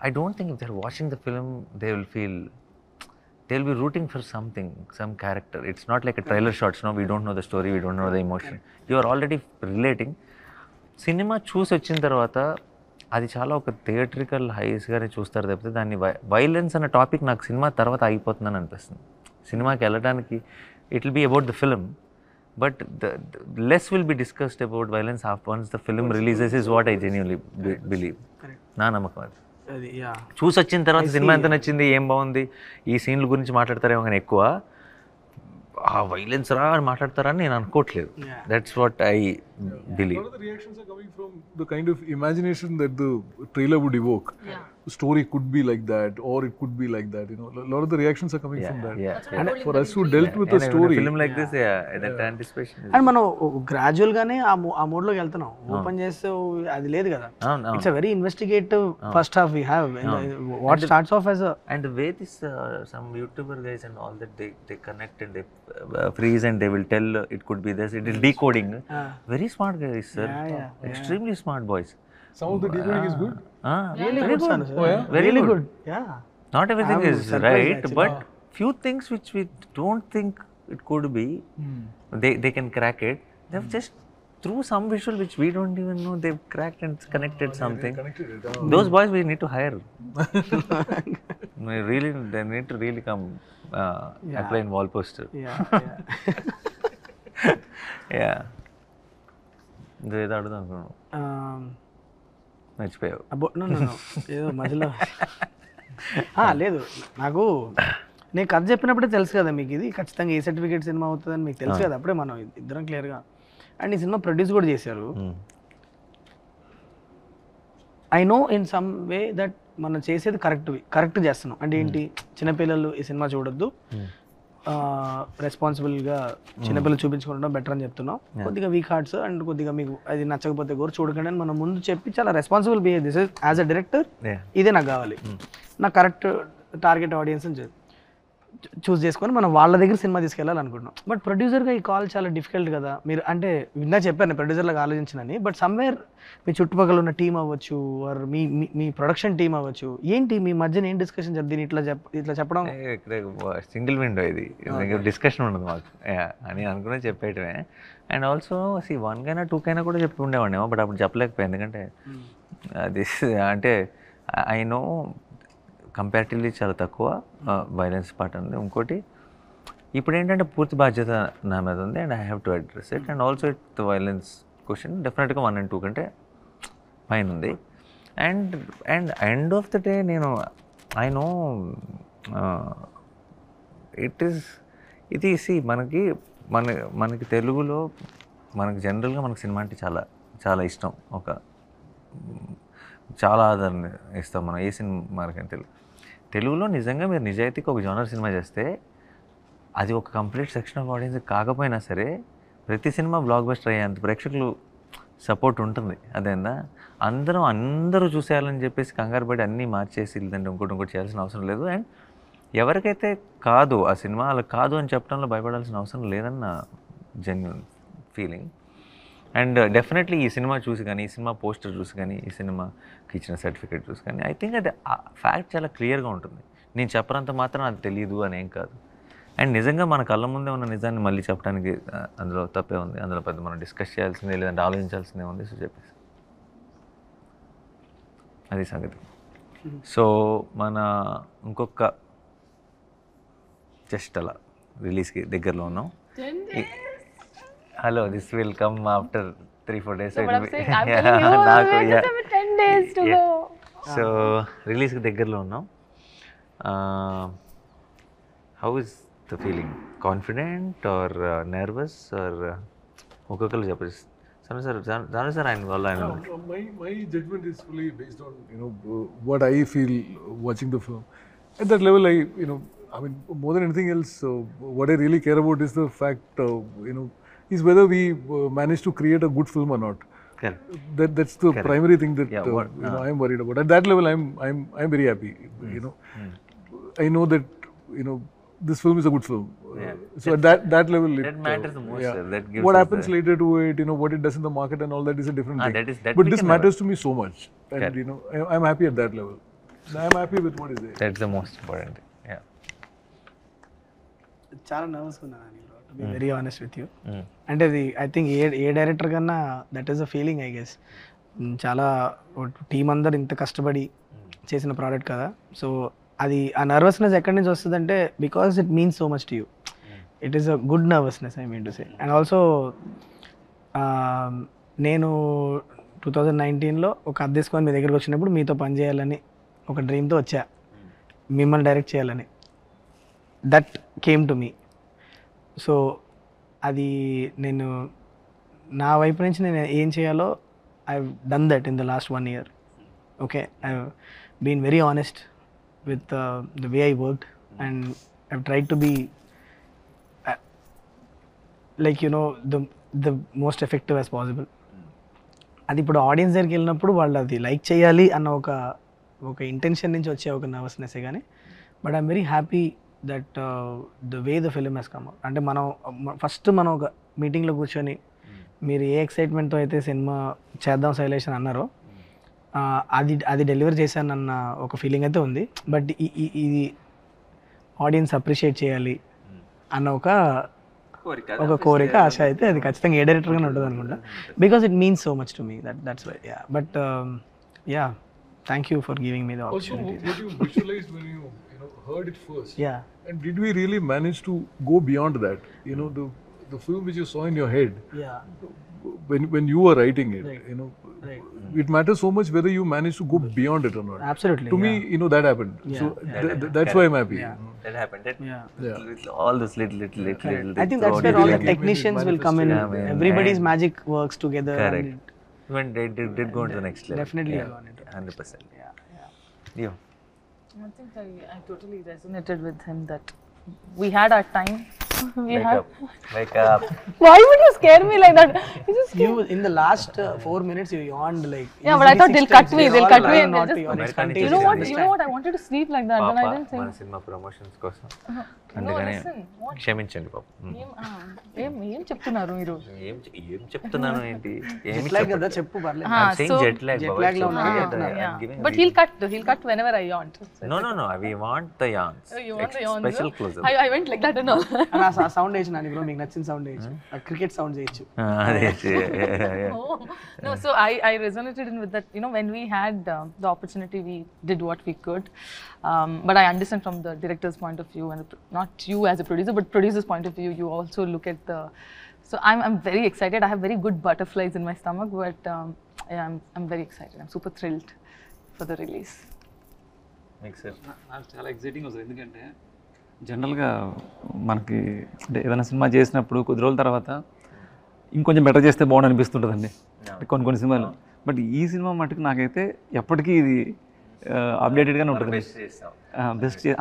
I don't think if they're watching the film, they'll be rooting for something, some character. It's not like a trailer shots, no, we don't know the story, we don't know the emotion. You are already relating. Cinema చూసి వచ్చిన తర్వాత అది చాలా ఒక థియేట్రికల్ హైస్గానే చూస్తారు తప్పితే దాన్ని వైలెన్స్ అనే టాపిక్ నాకు సినిమా తర్వాత అయిపోతుందని అనిపిస్తుంది. సినిమాకి వెళ్ళడానికి it will be about the film, but the less will be discussed about violence once the film releases is what I genuinely believe. నా నమ్మకం అది. చూసి వచ్చిన తర్వాత సినిమా ఎంత నచ్చింది, ఏం బాగుంది, ఈ సీన్ల గురించి మాట్లాడతారేమో కానీ ఎక్కువ ఆ వైలెన్స్ రా అని మాట్లాడతారని నేను అనుకోవట్లేదు. That's what I believe. A lot of the reactions are coming from the kind of imagination that the trailer would evoke. The story could be like that, or it could be like that. You know, a lot of the reactions are coming from that. And for us who dealt with the story, film like this, that anticipation is. And మనం గ్రాడ్యువల్ గానే ఆ మోడ్లోకి వెళ్తున్నాం. ఓపెన్ చేస్తే అది లేదు కదా, it's a very investigative first half we have. What starts off as And the way this some YouTuber guys and all that they connect and they freeze and they will tell it could be this, it is decoding. Very smart guys, sir. Extremely smart boys. some of the decoding is good. really good, sir. Very really good. good. Yeah. Not everything is right, but few things which we don't think it could be, they can crack it. They've just through some visual which we don't even know, they've cracked and connected something. Connected it. Those boys we need to hire. They need to really come apply in wall poster. Yeah. ఏదో అడుగుదాం అనుకున్నాను, మర్చిపోయావు. ఏదో మధ్యలో లేదు, నాకు నేను కథ చెప్పినప్పుడే తెలుసు కదా మీకు ఇది ఖచ్చితంగా ఏ సర్టిఫికేట్ సినిమా అవుతుందని మీకు తెలుసు కదా, అప్పుడే మనం ఇద్దరం క్లియర్గా. అండ్ ఈ సినిమా ప్రొడ్యూస్ కూడా చేశారు. I know in some way that మనం చేసేది కరెక్ట్ చేస్తున్నాం. అంటే ఏంటి, చిన్నపిల్లలు ఈ సినిమా చూడొద్దు, రెస్పాన్సిబుల్గా చిన్నపిల్లలు చూపించుకుంటాం బెటర్ అని చెప్తున్నాం. కొద్దిగా వీక్ హార్ట్స్ అండ్ కొద్దిగా మీకు అది నచ్చకపోతే కూడా చూడకండి అని మనం ముందు చెప్పి చాలా responsible behave. This is as a director ఇదే నాకు కావాలి, నాకు కరెక్ట్ టార్గెట్ ఆడియన్స్ అని చూస్ చేసుకొని మనం వాళ్ళ దగ్గర సినిమా తీసుకెళ్ళాలనుకుంటున్నాం. బట్ ప్రొడ్యూసర్గా ఈ కాల్ చాలా డిఫికల్ట్ కదా. మీరు అంటే విన్నా చెప్పాను ప్రొడ్యూసర్లాగా ఆలోచించినని, బట్ సమ్వేర్ మీ చుట్టుపక్కల ఉన్న టీం అవ్వచ్చు, ఆర్ మీ ప్రొడక్షన్ టీం అవ్వచ్చు, ఏంటి మీ మధ్యన ఏం డిస్కషన్ దీన్ని ఇట్లా చెప్పడం? సింగిల్ విండో ఇది, డిస్కషన్ ఉండదు మాకు అని అనుకునే చెప్పేయటమే. అండ్ ఆల్సో వన్ కైనా 2 కైనా కూడా చెప్పి ఉండేవాడినేమో, బట్ అప్పుడు చెప్పలేకపోయాను. ఎందుకంటే అది అంటే ఐ నో కంపారిటివ్లీ చాలా తక్కువ వైలెన్స్ పార్ట్ ఉంది. ఇంకోటి ఇప్పుడు ఏంటంటే పూర్తి బాధ్యత నా మీద ఉంది, and I have to address it. And also it violence question డెఫినెట్గా 1 and 2 కంటే పైన ఉంది. And end of the day నేను ఐ నో ఇది మనకి తెలుగులో మనకి జనరల్గా మనకి సినిమా అంటే చాలా చాలా ఇష్టం, చాలా ఆదరణ ఇస్తాం మనం ఏ సినిమాకి. తెలుగులో నిజంగా మీరు నిజాయితీకి ఒక జోనర్ సినిమా చేస్తే అది ఒక కంప్లీట్ సెక్షన్ ఆఫ్ ఆడియన్స్ కాకపోయినా సరే ప్రతి సినిమా బ్లాక్ బస్టర్ అయ్యేంత ప్రేక్షకులు సపోర్ట్ ఉంటుంది. అదేందా అందరూ చూసేయాలని చెప్పేసి కంగారు పడి అన్నీ మార్చేసి లేదంటే ఇంకోటి చేయాల్సిన అవసరం లేదు. అండ్ ఎవరికైతే కాదు ఆ సినిమా అలా కాదు అని చెప్పడంలో భయపడాల్సిన అవసరం లేదన్న జెన్యూన్ ఫీలింగ్. అండ్ డెఫినెట్లీ ఈ సినిమా చూసి కానీ, ఈ సినిమా పోస్టర్ చూసి కానీ, ఈ సినిమాకి ఇచ్చిన సర్టిఫికేట్ చూసి కానీ ఐ థింక్ అది ఫ్యాక్ట్ చాలా క్లియర్గా ఉంటుంది. నేను చెప్పనంత మాత్రం అది తెలియదు అని ఏం కాదు. అండ్ నిజంగా మన కళ్ళ ముందే ఉన్న నిజాన్ని మళ్ళీ చెప్పడానికి అందులో తప్పే ఉంది, అందులో పెద్ద మనం డిస్కస్ చేయాల్సిందే లేదంటే ఆలోచించాల్సిందే ఉంది. సో చెప్పేసి అది సంగతి. సో మన ఇంకొక జస్ట్ అలా రిలీజ్కి దగ్గరలో ఉన్నాం. Hello, this will come after 3-4 days. So రిలీజ్కి దగ్గరలో ఉన్నాం. How is the feeling? Confident or nervous or ఒక్కొక్కరు చెప్పచ్చు. జాను సార్ ఆయన వల్ల ఆయన My judgment is fully based on what I feel watching the film. At that level, I mean, more than anything else, what I really care about is the fact, is whether we manage to create a good film or not. Correct. That's the primary thing that Yeah, I'm worried about. At that level, I'm very happy. I know that this film is a good film. So at that level, that matters the most. Sir. That gives what us happens later to it, what it does in the market and all that is a different thing. that But we this can matters to me so much, and I'm happy at that level. I'm happy with what is there. That's the most important thing. Yeah. చాలా నర్వస్గా ఉన్నాను to be very honest with you. అంటే అది ఐ థింక్ ఏ డైరెక్టర్ కన్నా that is a feeling I guess. చాలా టీం అందరు ఇంత కష్టపడి చేసిన ప్రోడక్ట్ కదా. సో అది ఆ నర్వస్నెస్ ఎక్కడి నుంచి వస్తుందంటే because it means so much to you. It is a good nervousness I mean to say. And also నేను 2019లో ఒక అద్దె తీసుకొని మీ దగ్గరికి వచ్చినప్పుడు మీతో పనిచేయాలని ఒక డ్రీమ్తో వచ్చా, మిమ్మల్ని డైరెక్ట్ చేయాలని. That came to me. So అది నేను నా వైపు నుంచి నేను ఏం చేయాలో I done that in the last 1 year. Okay, I been very honest with the way I worked, and I've tried to be like the most effective as possible. అది ఇప్పుడు ఆడియన్స్ దగ్గరికి వెళ్ళినప్పుడు వాళ్ళు అది లైక్ చేయాలి అన్న ఒక ఇంటెన్షన్ నుంచి వచ్చే ఒక నర్వస్నెస్సే కానీ, but I'm very happy that the way the film has come out. అంటే మనం ఒక మీటింగ్లో కూర్చొని మీరు ఏ ఎక్సైట్మెంట్తో అయితే సినిమా చేద్దాం శైలేష్ అని అన్నారో అది డెలివర్ చేశానన్న ఒక ఫీలింగ్ అయితే ఉంది. బట్ ఇది ఆడియన్స్ అప్రిషియేట్ చేయాలి అన్న ఒక కోరిక, ఆశ అయితే అది ఖచ్చితంగా ఏ డైరెక్టర్గానే ఉంటుంది అనుకుంటా. Because it means so much to me, that's why. Yeah, but yeah, thank you for giving me the opportunity. What you visualized when you heard it first? Yeah. And did we really manage to go beyond that? The film which you saw in your head, Yeah. when you were writing it, Right. it matters so much whether you manage to go beyond it or not. Absolutely. To me, that happened. Yeah. So that's why I'm happy. Yeah. That happened. Yeah. All this little. I think that's where all the technicians will come in. Everybody's magic works together. Correct. and When they did go into the next level. Definitely Yeah. gone into 100%. Yeah. You. I think I totally resonated with him that we had our time. Wake up. Why would you scare me like that? You just You in the last 4 minutes you yawned like. Yeah, but I thought they'll cut me. They'll cut me and not they'll to just. your American You know what? I wanted to sleep like that. Then I didn't మన think. సినిమా ప్రమోషన్స్ కోసం No, అందుకని listen. What? క్షమించండి పాప. ఏం చెప్తున్నారు మీరు? ఏం చెప్తున్నాను ఏంటి? ఏమి like కదా చెప్పు పర్లేదు. I'm saying jet lag. jet Baba. lag లో So, ఉన్నారు. I'm giving But he'll cut whenever I yawned. No. We want the yawns. Oh, you want the yawns? Special close-up. I went like that and all. And ఆ సౌండ్ వేసిన బ్రో, మీకు నచ్చిన సౌండ్ వేయచ్చు, క్రికెట్ సౌండ్ చేయొచ్చు. Oh. No, so I resonated with that. When we had the opportunity, we did what we could. But I understand from the director's point of view, and not you as a producer, but producer's point of view, you also look at the. So I'm very excited. I have very good butterflies in my stomach, but yeah, I'm very excited. I'm super thrilled for the release. Makes sense. నాకు చాలా ఎక్సైటింగ్ వస్తుంది. ఎందుకంటే జనరల్గా మనకి అంటే ఏదైనా సినిమా చేసినప్పుడు కొద్ది రోజుల తర్వాత ఇంకొంచెం బెటర్ చేస్తే బాగుండు అనిపిస్తుంటుందండి కొన్ని సినిమాలు. బట్ ఈ సినిమా మటుకు నాకైతే ఎప్పటికీ ఇది అప్డేటెడ్గానే ఉంటుంది.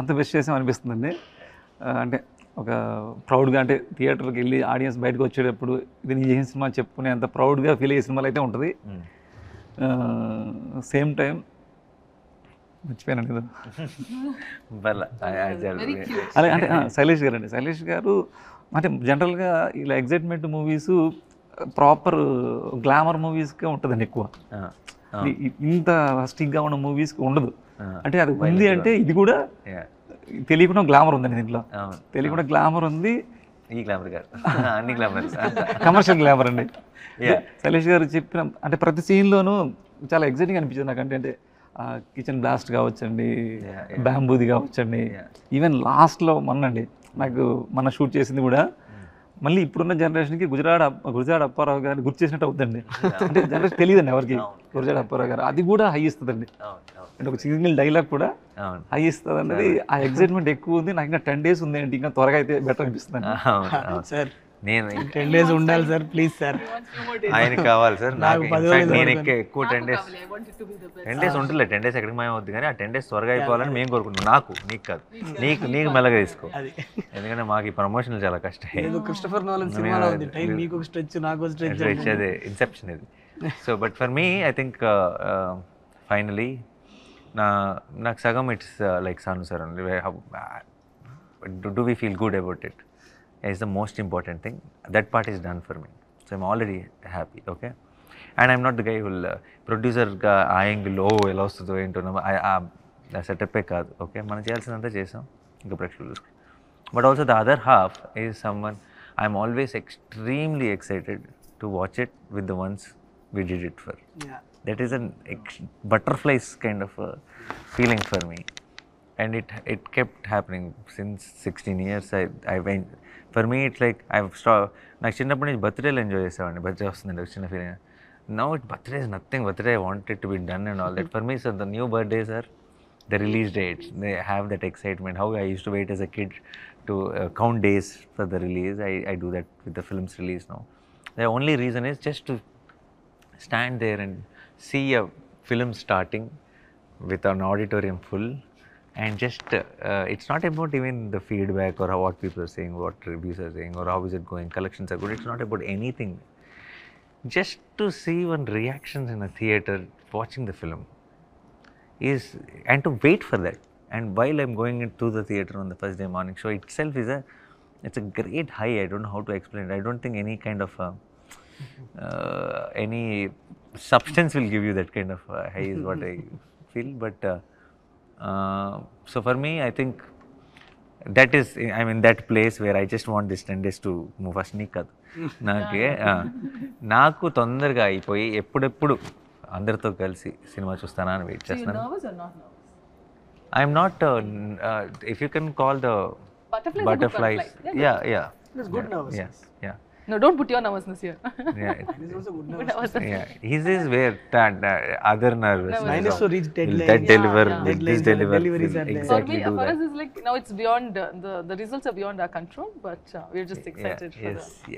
అంత బెస్ట్ చేసాం అనిపిస్తుందండి. అంటే ఒక ప్రౌడ్గా, అంటే థియేటర్కి వెళ్ళి ఆడియన్స్ బయటకు వచ్చేటప్పుడు ఇది నేను చేసిన సినిమా చెప్పుకునే అంత ప్రౌడ్గా ఫీల్ అయ్యే సినిమాలు అయితే ఉంటుంది. సేమ్ టైం మర్చిపోయాను కదా. అదే అంటే శైలేష్ గారు అండి. శైలేష్ గారు అంటే జనరల్గా ఇలా ఎగ్జైట్మెంట్ మూవీస్ ప్రాపర్ గ్లామర్ మూవీస్కే ఉంటుందండి ఎక్కువ. ఇంత స్టిక్గా ఉన్న మూవీస్కి ఉండదు. అంటే అది ఉంది అంటే ఇది కూడా తెలియకుండా గ్లామర్ ఉందండి దీంట్లో. తెలియకుండా గ్లామర్ ఉంది. ఈ గ్లామర్ కాదు, అన్ని గ్లామర్, కమర్షియల్ గ్లామర్ అండి. శైలేష్ గారు చెప్పిన అంటే ప్రతి సీన్లోనూ చాలా ఎగ్జైటింగ్ అనిపించింది నాకు. అంటే కిచెన్ బ్లాస్ట్ కావచ్చండి, బ్యాంబూది కావచ్చండి, ఈవెన్ లాస్ట్లో మొన్నండి నాకు షూట్ చేసింది కూడా మళ్ళీ ఇప్పుడున్న జనరేషన్కి గురజాడ అప్పారావు గారిని గుర్తు చేసినట్టు అవుతుందండి. అంటే జనరేషన్ తెలియదండి ఎవరికి గురజాడ అప్పారావు గారు, అది కూడా హై ఇస్తుందండి. అంటే ఒక సింగిల్ డైలాగ్ కూడా హై ఇస్తుంది అన్నది, ఆ ఎక్సైట్మెంట్ ఎక్కువ ఉంది. నాకు ఇంకా 10 days ఉంది ఏంటి, ఇంకా త్వరగా అయితే బెటర్ అనిపిస్తుంది. సార్ నేను 10 days ఉండాలి సార్, ప్లీజ్ సార్. ఆయన కావాలి సార్. నాకు నాకు 10 ఇన్ఫాక్ట్ నేను రోజులు ఎక్కువ 10 days 10 days ఉంటలే. 10 days ఎక్కడికి మాయమవుద్ది, కానీ ఆ 10 days త్వరగా అయిపోవాలని మేము కోరుకుంటున్నాం. నీకు కాదు, నీకు మెల్లగా తీసుకో. అది ఎందుకంటే మాకు ఈ ప్రమోషన్లు చాలా కష్టం. ఏదో క్రిస్టోఫర్ నోలన్ సినిమాలో ఉంది, టైం మీకు ఒక స్ట్రెచ్ నాకు స్ట్రెచ్. అదే ఇన్సెప్షన్ ఇది. So but for me I think finally నాకు సగం it's like Sanu sir only. Do we feel good about it is the most important thing. That part is done for me, so I'm already happy. Okay, and I'm not the guy who will producer ga angle ఎలా వస్తుందో ఏంటో ఆ సెటప్ కాదు. ఓకే, మనం చేయాల్సినంత చేసాం, ఇంకా ప్రేక్షకులు. But also the other half is someone I'm always extremely excited to watch it with the ones we did it for. That is an butterflies kind of feeling for me, and it kept happening since 16 years. For me it's like నాకు చిన్నప్పటి నుంచి బర్త్డేలు ఎంజాయ్ చేసేవాడిని. బర్త్డే వస్తుందండి ఒక చిన్న feeling. Now it birthday is nothing. Birthday I want it to be done and all that. For me sir the new birthdays are the release dates. They have that excitement. How I used to wait as a kid to count days for the release. I do that with the film's release now. The only reason is just to stand there and see a film starting with an auditorium full, and just it's not about even the feedback or what people are saying, what reviews are saying, or how is it going, collections are good. It's not about anything. Just to see one reactions in a theater watching the film is, and to wait for that. And while I'm going into the theater on the first day morning show itself is it's a great high. I don't know how to explain it. I don't think any kind of any substance will give you that kind of high is what I feel. But so for me, I think that is, I'm in that place where I just want this 10 days to move fast. నాకు తొందరగా అయిపోయి ఎప్పుడెప్పుడు అందరితో కలిసి సినిమా చూస్తానా అని వెయిట్ చేస్తున్నాను. I'm not, if you can call the butterflies. Yeah. It's good nervousness. Yeah. No, don't put your nervousness here. Yeah. It is also good nervousness. Yeah. His is where that other nervous. Mine is to reach deadline. That deliver, Yeah. this Deadlines, deliver, deliveries are there. exactly For do us, that. it's like now it's beyond the results are beyond our control, but we're just excited for Yes. the